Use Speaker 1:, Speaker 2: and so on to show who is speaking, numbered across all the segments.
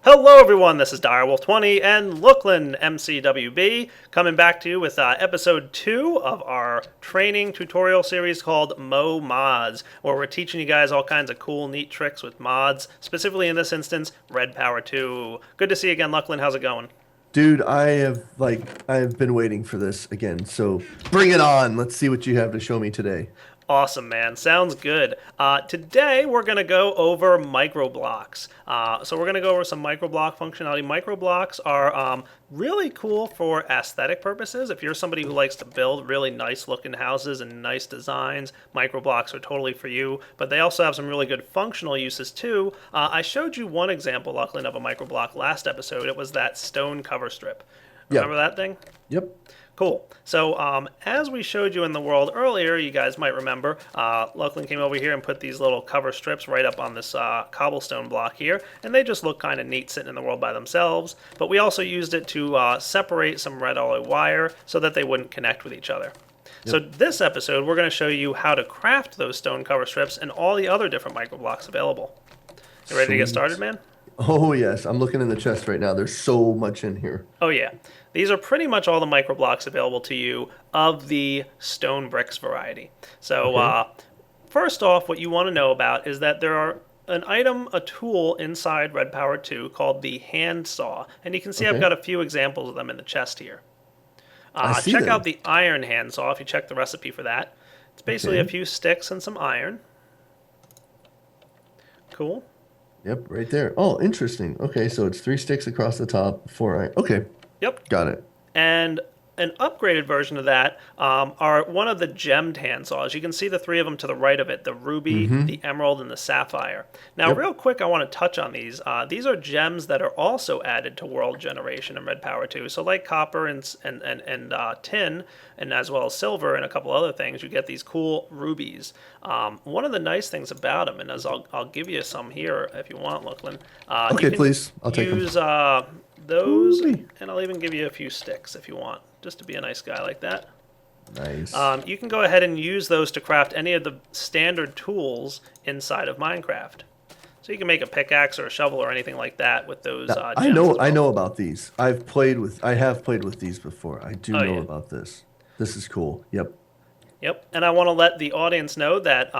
Speaker 1: Hello everyone, this is Direwolf20 and Looklin MCWB coming back to you with episode 2 of our training tutorial series called Mo Mods, where we're teaching you guys all kinds of cool, neat tricks with mods, specifically in this instance, Red Power 2. Good to see you again, Looklin. How's it going?
Speaker 2: Dude, I have been waiting for this again. So bring it on. Let's see what you have to show me today.
Speaker 1: Awesome, man. Sounds good. Today, we're going to go over microblocks. So we're going to go over some microblock functionality. Microblocks are really cool for aesthetic purposes. If you're somebody who likes to build really nice looking houses and nice designs, microblocks are totally for you. But they also have some really good functional uses too. I showed you one example, luckily, of a microblock last episode. It was that stone cover strip.
Speaker 2: Yeah.
Speaker 1: Remember that thing?
Speaker 2: Yep.
Speaker 1: Cool. So as we showed you in the world earlier, you guys might remember, Lachlan came over here and put these little cover strips right up on this cobblestone block here, and they just look kind of neat sitting in the world by themselves. But we also used it to separate some red alloy wire so that they wouldn't connect with each other. Yep. So this episode, we're going to show you how to craft those stone cover strips and all the other different microblocks available. You ready to get started, man?
Speaker 2: Oh, yes. I'm looking in the chest right now. There's so much in here.
Speaker 1: Oh, yeah. These are pretty much all the microblocks available to you of the stone bricks variety. So, okay. First off, what you want to know about is that there are a tool inside Red Power 2 called the handsaw. And you can see I've got a few examples of them in the chest here. Check out the iron handsaw if you check the recipe for that. It's basically a few sticks and some iron. Cool.
Speaker 2: Yep, right there. Oh, interesting. Okay, so it's 3 sticks across the top, 4 iron. Okay.
Speaker 1: Yep.
Speaker 2: Got it.
Speaker 1: And an upgraded version of that are one of the gemmed handsaws. You can see the 3 of them to the right of it, the ruby, the emerald, and the sapphire. Now, real quick, I want to touch on these. These are gems that are also added to World Generation and Red Power 2. So like copper and tin, and as well as silver and a couple other things, you get these cool rubies. One of the nice things about them, and as I'll give you some here if you want, Lachlan.
Speaker 2: Okay, please. I'll take them.
Speaker 1: Use those, and I'll even give you a few sticks if you want, just to be a nice guy like that.
Speaker 2: Nice.
Speaker 1: You can go ahead and use those to craft any of the standard tools inside of Minecraft. So you can make a pickaxe or a shovel or anything like that with those.
Speaker 2: I know about these. I have played with these before. I do know about this. This is cool. Yep.
Speaker 1: Yep, and I want to let the audience know that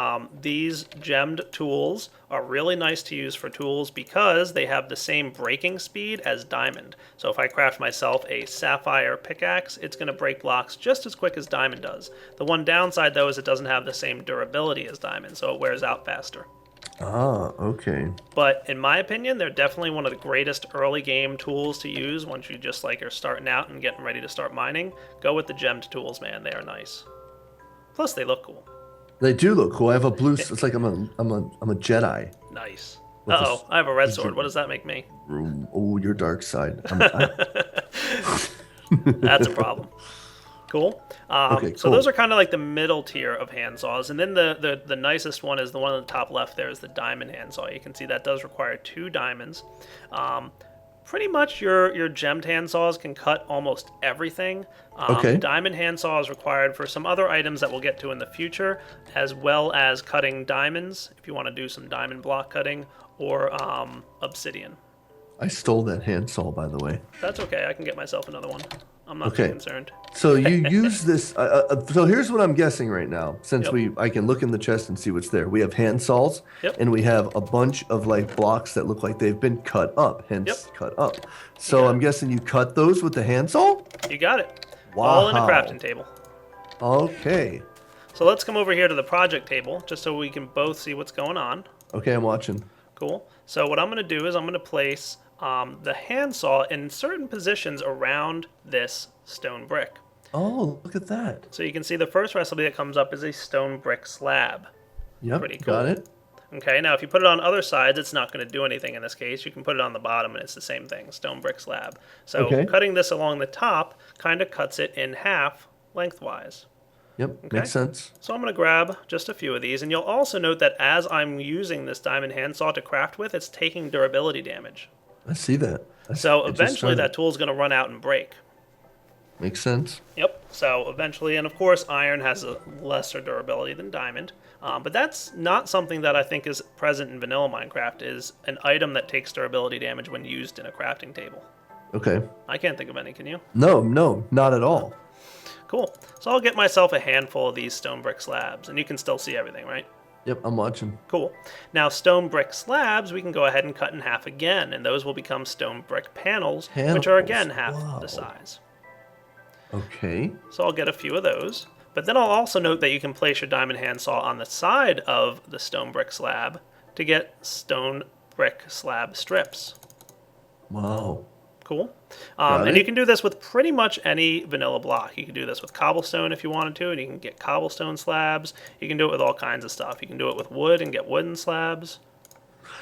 Speaker 1: these gemmed tools are really nice to use for tools because they have the same breaking speed as diamond. So if I craft myself a sapphire pickaxe, it's going to break blocks just as quick as diamond does. The one downside, though, is it doesn't have the same durability as diamond, so it wears out faster.
Speaker 2: Ah, okay.
Speaker 1: But in my opinion, they're definitely one of the greatest early game tools to use once you just are starting out and getting ready to start mining. Go with the gemmed tools, man. They are nice. Plus, they look cool.
Speaker 2: They do look cool. I have a blue. It's like I'm a Jedi.
Speaker 1: Nice. Uh-oh, I have a red sword. What does that make me?
Speaker 2: Oh, your dark side.
Speaker 1: That's a problem. Cool.
Speaker 2: Okay, cool.
Speaker 1: So those are kind of like the middle tier of handsaws. And then the nicest one is the one on the top left there is the diamond handsaw. You can see that does require 2 diamonds. Pretty much your gemmed handsaws can cut almost everything. Diamond handsaw is required for some other items that we'll get to in the future, as well as cutting diamonds, if you want to do some diamond block cutting, or obsidian.
Speaker 2: I stole that handsaw, by the way.
Speaker 1: That's okay. I can get myself another one. I'm not too concerned.
Speaker 2: So you use this. So here's what I'm guessing right now. Since I can look in the chest and see what's there. We have handsaws, and we have a bunch of blocks that look like they've been cut up, hence cut up. So I'm guessing you cut those with the handsaw?
Speaker 1: You got it.
Speaker 2: Wow.
Speaker 1: All in a crafting table. Okay. So let's come over here to the project table, just so we can both see what's going on.
Speaker 2: Okay, I'm watching.
Speaker 1: Cool. So what I'm going to do is I'm going to place the handsaw in certain positions around this stone brick.
Speaker 2: Oh, look at that.
Speaker 1: So you can see the first recipe that comes up is a stone brick slab.
Speaker 2: Yep,
Speaker 1: pretty cool.
Speaker 2: Got it.
Speaker 1: Okay, now if you put it on other sides, it's not going to do anything in this case. You can put it on the bottom and it's the same thing, stone brick slab. So cutting this along the top kind of cuts it in half lengthwise.
Speaker 2: Yep, makes sense.
Speaker 1: So I'm going to grab just a few of these, and you'll also note that as I'm using this diamond handsaw to craft with, it's taking durability damage.
Speaker 2: I see that.
Speaker 1: So eventually that tool's going to run out and break.
Speaker 2: Makes sense.
Speaker 1: Yep. So eventually, and of course, iron has a lesser durability than diamond. But that's not something that I think is present in vanilla Minecraft. Is an item that takes durability damage when used in a crafting table.
Speaker 2: Okay.
Speaker 1: I can't think of any. Can you?
Speaker 2: No, no, not at all.
Speaker 1: Cool. So I'll get myself a handful of these stone brick slabs, and you can still see everything, right?
Speaker 2: Yep, I'm watching.
Speaker 1: Cool. Now, stone brick slabs, we can go ahead and cut in half again, and those will become stone brick panels, which are again half the size.
Speaker 2: Okay.
Speaker 1: So I'll get a few of those. But then I'll also note that you can place your diamond handsaw on the side of the stone brick slab to get stone brick slab strips.
Speaker 2: Wow.
Speaker 1: Cool. And you can do this with pretty much any vanilla block. You can do this with cobblestone if you wanted to, and you can get cobblestone slabs. You can do it with all kinds of stuff. You can do it with wood and get wooden slabs.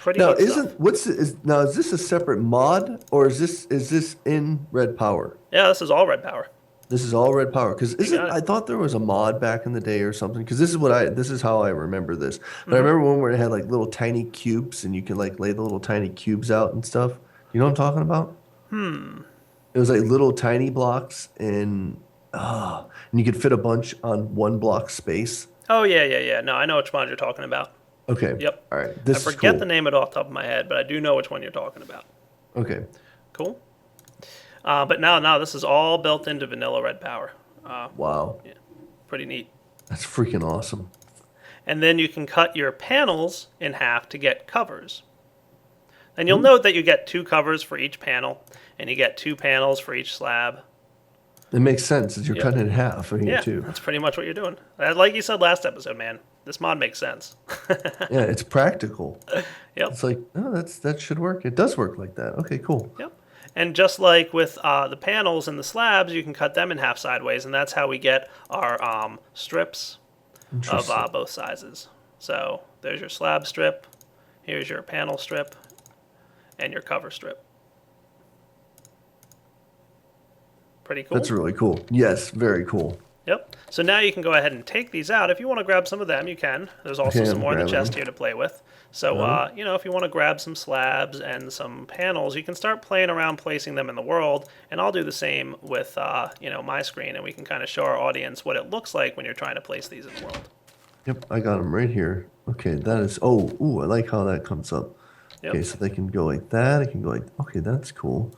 Speaker 1: Pretty
Speaker 2: now,
Speaker 1: neat stuff.
Speaker 2: is this a separate mod, or is this in Red Power?
Speaker 1: Yeah, this is all red power.
Speaker 2: This is all Red Power because I thought there was a mod back in the day or something because this is how I remember this. But I remember one where it had like little tiny cubes and you could like lay the little tiny cubes out and stuff. You know what I'm talking about? It was like little tiny blocks and you could fit a bunch on one block space.
Speaker 1: Oh yeah. No, I know which mod you're talking about.
Speaker 2: Okay.
Speaker 1: Yep.
Speaker 2: All right.
Speaker 1: I forget the name of it off the top of my head, but I do know which one you're talking about.
Speaker 2: Okay.
Speaker 1: Cool. But now this is all built into vanilla red power.
Speaker 2: Wow.
Speaker 1: Yeah, pretty neat.
Speaker 2: That's freaking awesome.
Speaker 1: And then you can cut your panels in half to get covers. And you'll note that you get 2 covers for each panel, and you get 2 panels for each slab.
Speaker 2: It makes sense as you're cutting it in half.
Speaker 1: That's pretty much what you're doing. Like you said last episode, man, this mod makes sense.
Speaker 2: Yeah, it's practical.
Speaker 1: Yep.
Speaker 2: It's like, that should work. It does work like that. Okay, cool.
Speaker 1: Yep. And just like with the panels and the slabs, you can cut them in half sideways, and that's how we get our strips of both sizes. So there's your slab strip, here's your panel strip, and your cover strip. Pretty cool.
Speaker 2: That's really cool. Yes, very cool.
Speaker 1: Yep. So now you can go ahead and take these out. If you want to grab some of them, you can. There's also some more in the chest here to play with. So, if you want to grab some slabs and some panels, you can start playing around placing them in the world. And I'll do the same with, my screen, and we can kind of show our audience what it looks like when you're trying to place these in the world.
Speaker 2: Yep, I got them right here. Okay, that is, I like how that comes up. Yep. Okay, so they can go like that. It can go like, okay, that's cool.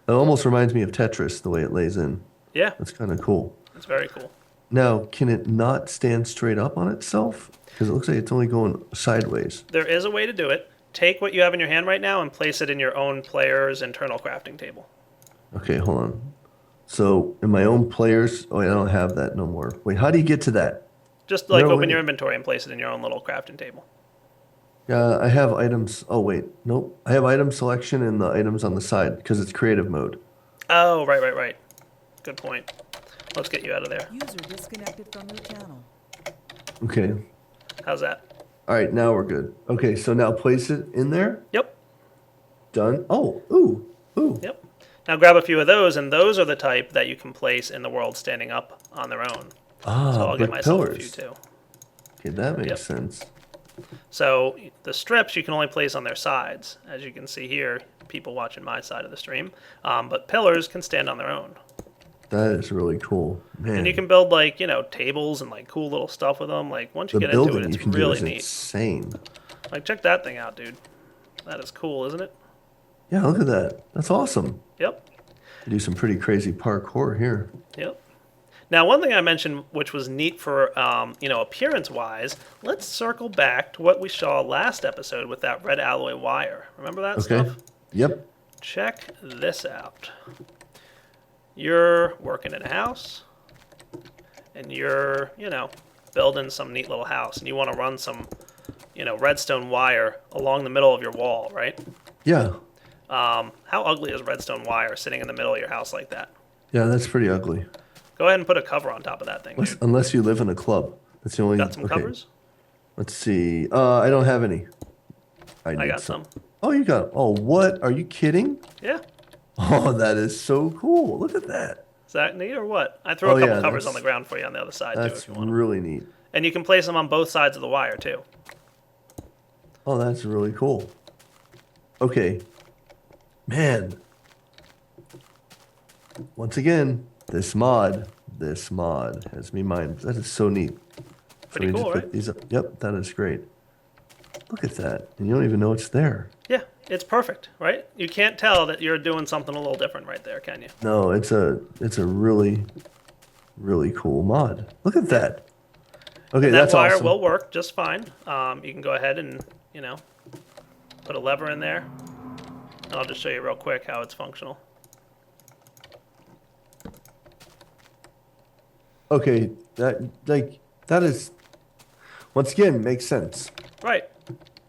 Speaker 2: It almost reminds me of Tetris, the way it lays in.
Speaker 1: Yeah.
Speaker 2: That's kind of cool.
Speaker 1: It's very cool.
Speaker 2: Now, can it not stand straight up on itself? Because it looks like it's only going sideways.
Speaker 1: There is a way to do it. Take what you have in your hand right now and place it in your own player's internal crafting table.
Speaker 2: Okay, hold on. So, in my own player's... Oh, I don't have that no more. Wait, how do you get to that?
Speaker 1: Just open your inventory and place it in your own little crafting table.
Speaker 2: Yeah, I have items... Oh, wait. Nope. I have item selection and the items on the side because it's creative mode.
Speaker 1: Oh, right. Good point. Let's get you out of there.
Speaker 3: User disconnected from your channel.
Speaker 2: Okay.
Speaker 1: How's that?
Speaker 2: All right, now we're good. Okay, so now place it in there.
Speaker 1: Yep.
Speaker 2: Done. Oh, ooh.
Speaker 1: Yep. Now grab a few of those, and those are the type that you can place in the world standing up on their own. So I'll get myself a few too.
Speaker 2: Okay, that makes sense.
Speaker 1: So the strips you can only place on their sides. As you can see here, people watching my side of the stream. But pillars can stand on their own.
Speaker 2: That is really cool, man.
Speaker 1: And you can build tables and cool little stuff with them. Once you get into it, it's really neat.
Speaker 2: Insane.
Speaker 1: Check that thing out, dude. That is cool, isn't it?
Speaker 2: Yeah, look at that. That's awesome.
Speaker 1: Yep.
Speaker 2: Do some pretty crazy parkour here.
Speaker 1: Yep. Now, one thing I mentioned, which was neat for appearance-wise, let's circle back to what we saw last episode with that red alloy wire. Remember that stuff?
Speaker 2: Yep.
Speaker 1: Check this out. You're working in a house, and you're, building some neat little house, and you want to run some, redstone wire along the middle of your wall, right?
Speaker 2: Yeah.
Speaker 1: How ugly is redstone wire sitting in the middle of your house like that?
Speaker 2: Yeah, that's pretty ugly.
Speaker 1: Go ahead and put a cover on top of that thing, dude.
Speaker 2: Unless you live in a club. That's the only...
Speaker 1: Got some covers?
Speaker 2: Let's see. I don't have any.
Speaker 1: I got some.
Speaker 2: Oh, you got... Oh, what? Are you kidding?
Speaker 1: Yeah.
Speaker 2: Oh, that is so cool. Look at that.
Speaker 1: Is that neat or what? I threw a couple covers on the ground for you on the other side, too, if you want.
Speaker 2: That's really neat.
Speaker 1: And you can place them on both sides of the wire, too.
Speaker 2: Oh, that's really cool. Okay. Man. Once again, This mod has me mind. That is so neat.
Speaker 1: Pretty
Speaker 2: So we
Speaker 1: cool,
Speaker 2: just
Speaker 1: right?
Speaker 2: pick these up. Yep, that is great. Look at that. And you don't even know it's there.
Speaker 1: Yeah, it's perfect, right? You can't tell that you're doing something a little different right there, can you?
Speaker 2: No, it's a really, really cool mod. Look at that. Okay,
Speaker 1: And that
Speaker 2: that's
Speaker 1: wire
Speaker 2: awesome.
Speaker 1: will work just fine. You can go ahead and, put a lever in there. And I'll just show you real quick how it's functional.
Speaker 2: Okay, that is once again makes sense.
Speaker 1: Right.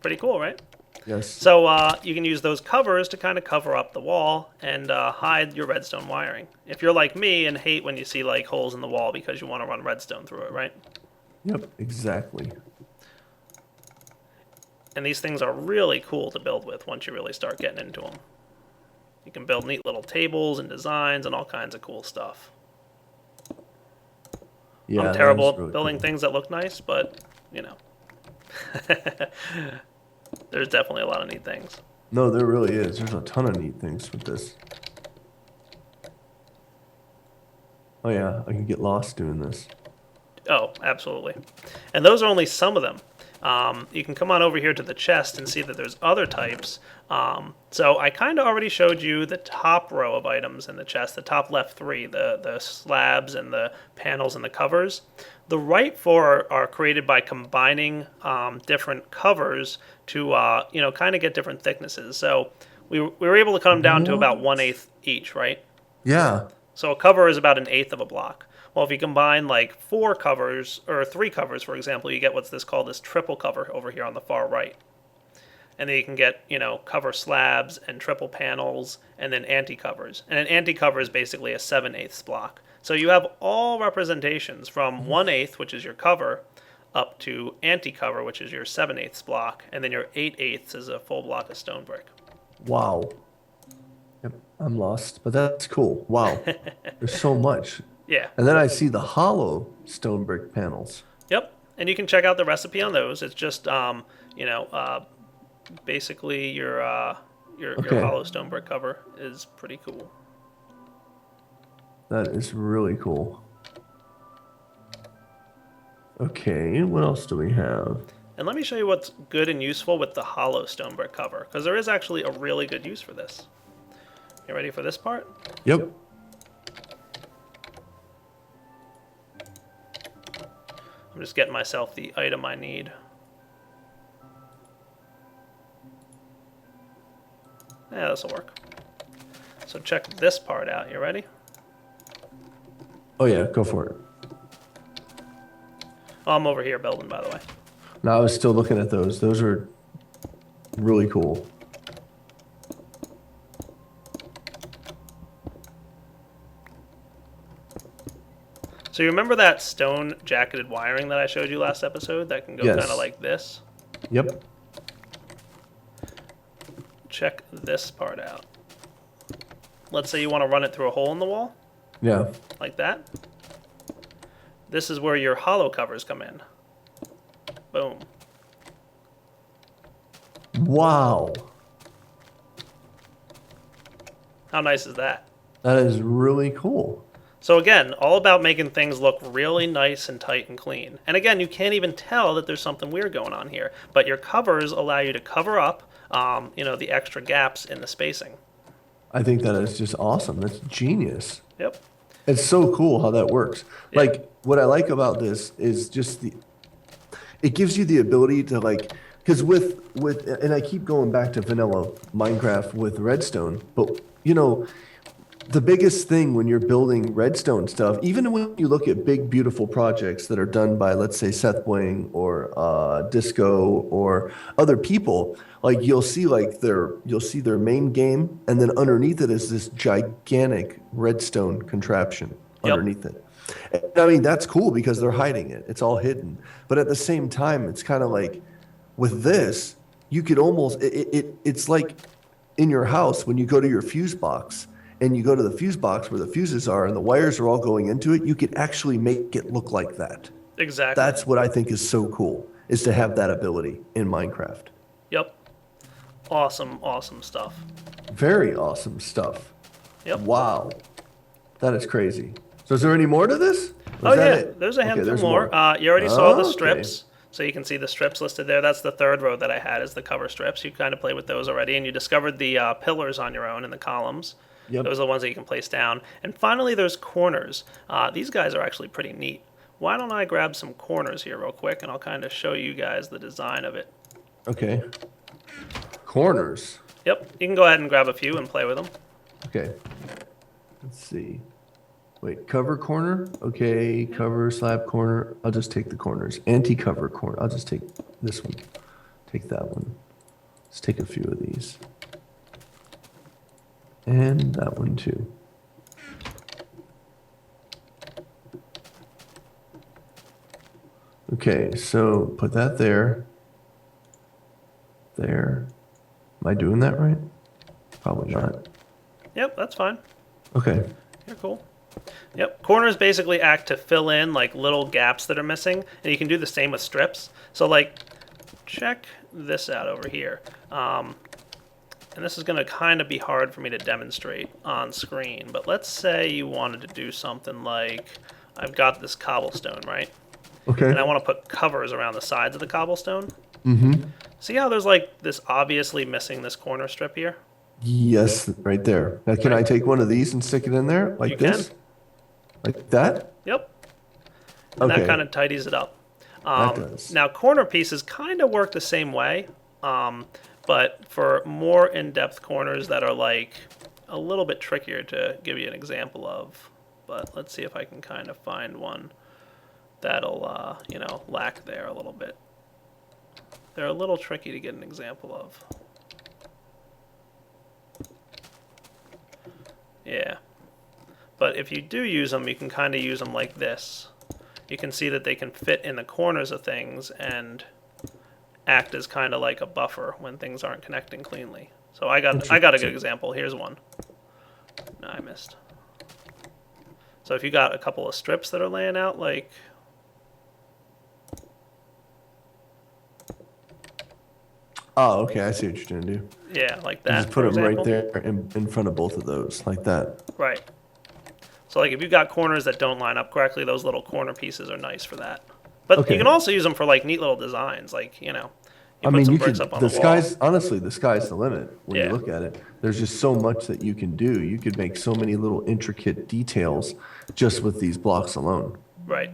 Speaker 1: Pretty cool, right?
Speaker 2: Yes.
Speaker 1: So you can use those covers to kind of cover up the wall and hide your redstone wiring. If you're like me and hate when you see like holes in the wall because you want to run redstone through it, right?
Speaker 2: Yep, exactly.
Speaker 1: And these things are really cool to build with once you really start getting into them. You can build neat little tables and designs and all kinds of cool stuff.
Speaker 2: Yeah,
Speaker 1: I'm
Speaker 2: that
Speaker 1: terrible
Speaker 2: is
Speaker 1: at
Speaker 2: really
Speaker 1: building
Speaker 2: cool.
Speaker 1: things that look nice, but, there's definitely a lot of neat things.
Speaker 2: No, there really is. There's a ton of neat things with this. Oh yeah, I can get lost doing this.
Speaker 1: Oh, absolutely. And those are only some of them. You can come on over here to the chest and see that there's other types. So I kind of already showed you the top row of items in the chest, the top left three, the slabs and the panels and the covers. The right four are created by combining different covers to, kind of get different thicknesses. So we were able to come down to about 1/8 each, right?
Speaker 2: Yeah.
Speaker 1: So a cover is about 1/8 of a block. Well, if you combine like 4 covers, or 3 covers, for example, you get what's called this triple cover over here on the far right. And then you can get, cover slabs and triple panels and then anti-covers. And an anti-cover is basically a 7/8 block. So you have all representations from 1/8, which is your cover, up to anti-cover, which is your 7/8 block. And then your 8/8 is a full block of stone brick.
Speaker 2: Wow. Yep, I'm lost, but that's cool. Wow. There's so much.
Speaker 1: Yeah.
Speaker 2: And then I see the hollow stone brick panels.
Speaker 1: Yep. And you can check out the recipe on those. It's just, basically your
Speaker 2: Okay.
Speaker 1: hollow stone brick cover is pretty cool.
Speaker 2: That is really cool. Okay, what else do we have?
Speaker 1: And let me show you what's good and useful with the hollow stone brick cover, because there is actually a really good use for this. You ready for this part?
Speaker 2: Yep.
Speaker 1: I'm just getting myself the item I need. Yeah, this will work. So check this part out. You ready?
Speaker 2: Oh yeah, go for it.
Speaker 1: Oh, I'm over here building, by the way.
Speaker 2: No, I was still looking at those. Those are really cool.
Speaker 1: So you remember that stone jacketed wiring that I showed you last episode that can go
Speaker 2: Yes.
Speaker 1: kind of like this?
Speaker 2: Yep.
Speaker 1: Check this part out. Let's say you want to run it through a hole in the wall,
Speaker 2: Yeah.
Speaker 1: like that. This is where your hollow covers come in. Boom.
Speaker 2: Wow.
Speaker 1: How nice is that?
Speaker 2: That is really cool.
Speaker 1: So again, all about making things look really nice and tight and clean. And again, you can't even tell that there's something weird going on here. But your covers allow you to cover up, the extra gaps in the spacing.
Speaker 2: I think that is just awesome. That's genius.
Speaker 1: Yep.
Speaker 2: It's so cool how that works.
Speaker 1: Yeah.
Speaker 2: Like, what I like about this is just it gives you the ability to because and I keep going back to vanilla Minecraft with redstone, but the biggest thing when you're building redstone stuff, even when you look at big, beautiful projects that are done by, let's say, Seth Wing or Disco or other people, like you'll see their main game, and then underneath it is this gigantic redstone contraption underneath it. And, I mean, that's cool because they're hiding it. It's all hidden. But at the same time, it's kind of like with this, you could almost it's like in your house when you go to your fuse box. And you go to the fuse box where the fuses are and the wires are all going into it, you could actually make it look like that.
Speaker 1: Exactly.
Speaker 2: That's what I think is so cool, is to have that ability in Minecraft.
Speaker 1: Yep. Awesome, awesome stuff.
Speaker 2: Very awesome stuff.
Speaker 1: Yep.
Speaker 2: Wow. That is crazy. So is there any more to this?
Speaker 1: Oh yeah, there's a handful more. You already saw the strips, so you can see the strips listed there. That's the third row that I had is the cover strips. You kind of played with those already, and you discovered the pillars on your own in the columns.
Speaker 2: Yep.
Speaker 1: Those are the ones that you can place down. And finally, there's corners. These guys are actually pretty neat. Why don't I grab some corners here real quick, and I'll kind of show you guys the design of it.
Speaker 2: Okay. Corners.
Speaker 1: Yep, you can go ahead and grab a few and play with them.
Speaker 2: Okay. Let's see. Wait, cover corner? Okay, cover, slab corner. I'll just take the corners. Anti-cover corner. I'll just take this one. Take that one. Let's take a few of these. And that one too. Okay, so put that there. There. Am I doing that right? Probably not.
Speaker 1: Yep, that's fine.
Speaker 2: Okay.
Speaker 1: You're cool. Yep, corners basically act to fill in like little gaps that are missing, and you can do the same with strips. So like, check this out over here. And this is going to kind of be hard for me to demonstrate on screen, but let's say you wanted to do something like, I've got this cobblestone, right?
Speaker 2: Okay.
Speaker 1: And I want to put covers around the sides of the cobblestone.
Speaker 2: Mm-hmm.
Speaker 1: See how there's like this obviously missing this corner strip here?
Speaker 2: Yes, right there. Now, can I take one of these and stick it in there like this? Like that?
Speaker 1: Yep. And
Speaker 2: Okay.
Speaker 1: that kind of tidies it up.
Speaker 2: That does.
Speaker 1: Now, corner pieces kind of work the same way, but for more in-depth corners that are like a little bit trickier to give you an example of. But let's see if I can kind of find one that'll, lack there a little bit. They're a little tricky to get an example of. Yeah. But if you do use them, you can kind of use them like this. You can see that they can fit in the corners of things and act as kind of like a buffer when things aren't connecting cleanly. So I got a good example. Here's one. No, I missed. So if you got a couple of strips that are laying out like...
Speaker 2: Oh, okay. I see what you're trying to do.
Speaker 1: Yeah, like that.
Speaker 2: Just put them
Speaker 1: example.
Speaker 2: right there in front of both of those, like that.
Speaker 1: Right. So like if you've got corners that don't line up correctly, those little corner pieces are nice for that. But
Speaker 2: Okay.
Speaker 1: you can also use them for like neat little designs, like, you
Speaker 2: I mean,
Speaker 1: some
Speaker 2: you
Speaker 1: bricks
Speaker 2: could.
Speaker 1: up on
Speaker 2: The
Speaker 1: the wall.
Speaker 2: sky's honestly, the sky's the limit when
Speaker 1: Yeah.
Speaker 2: you look at it. There's just so much that you can do. You could make so many little intricate details just with these blocks alone.
Speaker 1: Right.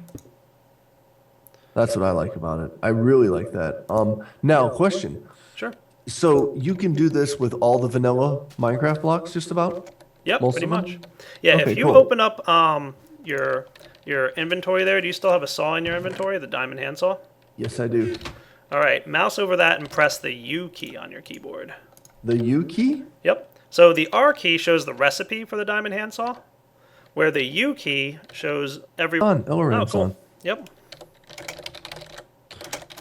Speaker 2: That's what I like about it. I really like that. Now, question.
Speaker 1: Sure.
Speaker 2: So you can do this with all the vanilla Minecraft blocks, just about?
Speaker 1: Yep,
Speaker 2: Most
Speaker 1: pretty
Speaker 2: of them?
Speaker 1: much. Yeah,
Speaker 2: Okay,
Speaker 1: if you
Speaker 2: cool.
Speaker 1: open up your inventory there, do you still have a saw in your inventory, the diamond handsaw?
Speaker 2: Yes, I do.
Speaker 1: All right, mouse over that and press the U key on your keyboard.
Speaker 2: The U key?
Speaker 1: Yep. So the R key shows the recipe for the diamond handsaw, where the U key shows every...
Speaker 2: On,
Speaker 1: Oh,
Speaker 2: LRM's
Speaker 1: cool.
Speaker 2: on.
Speaker 1: Yep.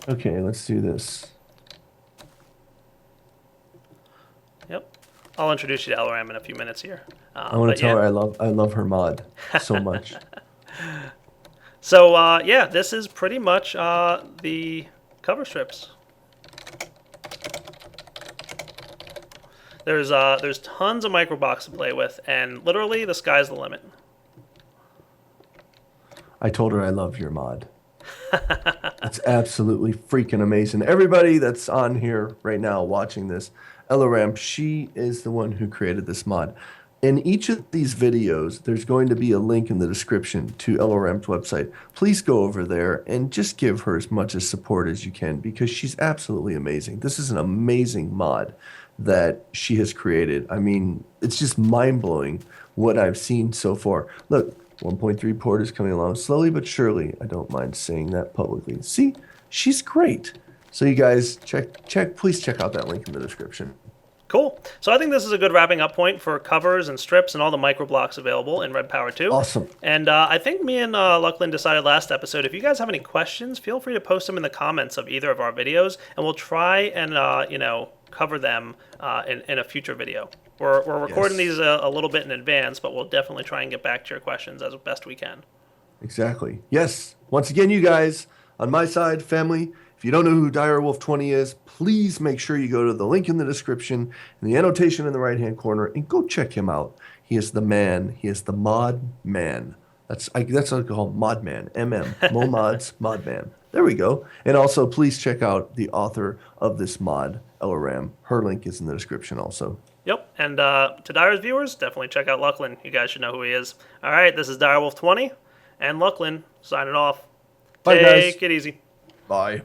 Speaker 2: Okay, let's do this.
Speaker 1: Yep. I'll introduce you to LRM in a few minutes here.
Speaker 2: I want to tell her I love her mod so much.
Speaker 1: So, yeah, this is pretty much the cover strips. There's tons of Microblocks to play with, and literally the sky's the limit.
Speaker 2: I told her I love your mod. It's absolutely freaking amazing. Everybody that's on here right now watching this, LRM, she is the one who created this mod. In each of these videos, there's going to be a link in the description to LRM's website. Please go over there and just give her as much as support as you can because she's absolutely amazing. This is an amazing mod that she has created. I mean, it's just mind-blowing what I've seen so far. Look, 1.3 port is coming along slowly but surely. I don't mind saying that publicly. See, she's great. So you guys please check out that link in the description.
Speaker 1: Cool. So I think this is a good wrapping up point for covers and strips and all the Microblocks available in Red Power 2.
Speaker 2: Awesome.
Speaker 1: And I think me and Lucklin decided last episode, if you guys have any questions, feel free to post them in the comments of either of our videos, and we'll try and, cover them in a future video. We're recording these a little bit in advance, but we'll definitely try and get back to your questions as best we can.
Speaker 2: Exactly. Yes. Once again, you guys, on my side, family, if you don't know who Direwolf20 is, please make sure you go to the link in the description and the annotation in the right-hand corner and go check him out. He is the man. He is the mod man. That's what I call Modman. Momods Modman. There we go. And also, please check out the author of this mod, Elaram. Her link is in the description also.
Speaker 1: Yep, and to Dire's viewers, definitely check out Lucklin. You guys should know who he is. All right, this is Direwolf20 and Lucklin signing off.
Speaker 2: Bye, guys.
Speaker 1: Take it easy.
Speaker 2: Bye.